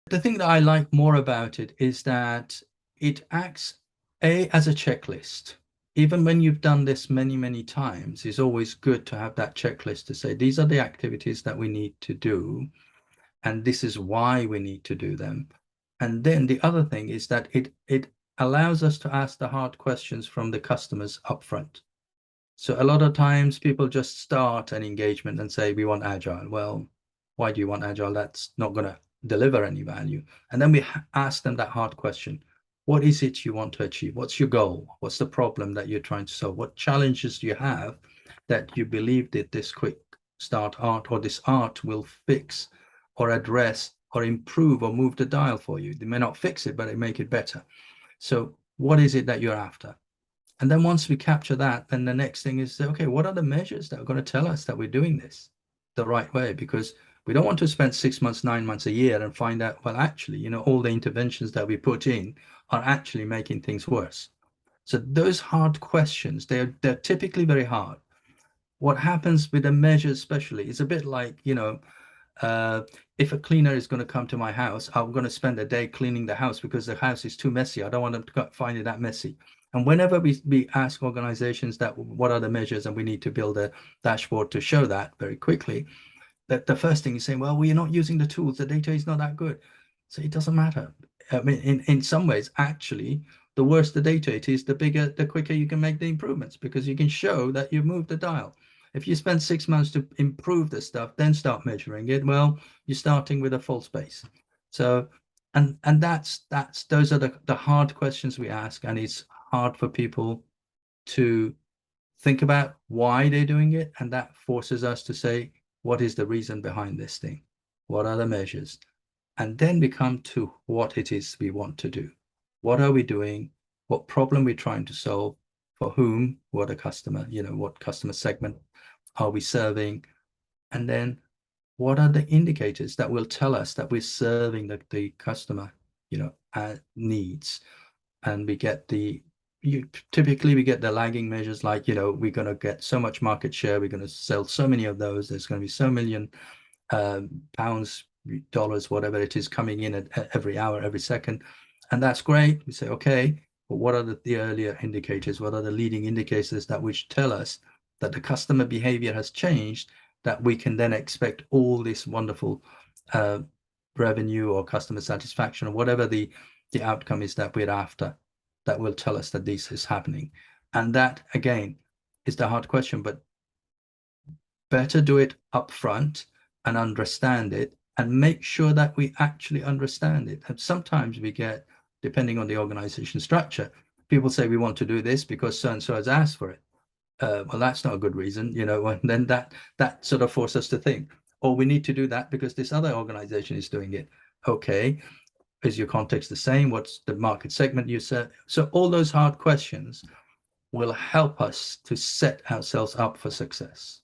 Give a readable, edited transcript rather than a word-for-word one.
The thing that I like more about it is that it acts as a checklist. Even when you've done this many, many times, it's always good to have that checklist to say, these are the activities that we need to do, and this is why we need to do them. And then the other thing is that it allows us to ask the hard questions from the customers upfront. So a lot of times people just start an engagement and say, we want Agile. Well, why do you want Agile? That's not going to deliver any value. And then we ask them that hard question. What is it you want to achieve? What's your goal? What's the problem that you're trying to solve? What challenges do you have that you believe that this quick start art or this art will fix or address or improve or move the dial for you? They may not fix it, but they make it better. So what is it that you're after? And then once we capture that, then the next thing is, okay, what are the measures that are going to tell us that we're doing this the right way? Because we don't want to spend 6 months, 9 months, a year and find out, well, actually, all the interventions that we put in are actually making things worse. So those hard questions, they're typically very hard. What happens with the measures especially is a bit like, if a cleaner is going to come to my house, I'm going to spend a day cleaning the house because the house is too messy. I don't want them to find it that messy. And whenever we ask organizations that what are the measures, and we need to build a dashboard to show that very quickly, that the first thing is saying, well, we're not using the tools, the data is not that good. So it doesn't matter. I mean, in some ways, actually, the worse the data it is, the quicker you can make the improvements, because you can show that you've moved the dial. If you spend 6 months to improve the stuff, then start measuring it, well, you're starting with a false base. So, and those are the hard questions we ask, and it's hard for people to think about why they're doing it, and that forces us to say, what is the reason behind this thing? What are the measures? And then we come to what it is we want to do. What are we doing? What problem we're trying to solve? For whom? What a customer, what customer segment are we serving? And then what are the indicators that will tell us that we're serving the customer, needs? And typically we get the lagging measures, like, we're going to get so much market share, we're going to sell so many of those, there's going to be so million pounds, dollars, whatever it is, coming in at every hour, every second. And that's great. We say, okay, but what are the earlier indicators? What are the leading indicators that which tell us that the customer behavior has changed, that we can then expect all this wonderful revenue or customer satisfaction or whatever the outcome is that we're after, that will tell us that this is happening? And that, again, is the hard question, but better do it up front and understand it, and make sure that we actually understand it. And sometimes we get, depending on the organization structure, people say, we want to do this because so-and-so has asked for it. Well, that's not a good reason, and then that sort of forces us to think, oh, we need to do that because this other organization is doing it. Okay, is your context the same? What's the market segment you serve? So all those hard questions will help us to set ourselves up for success.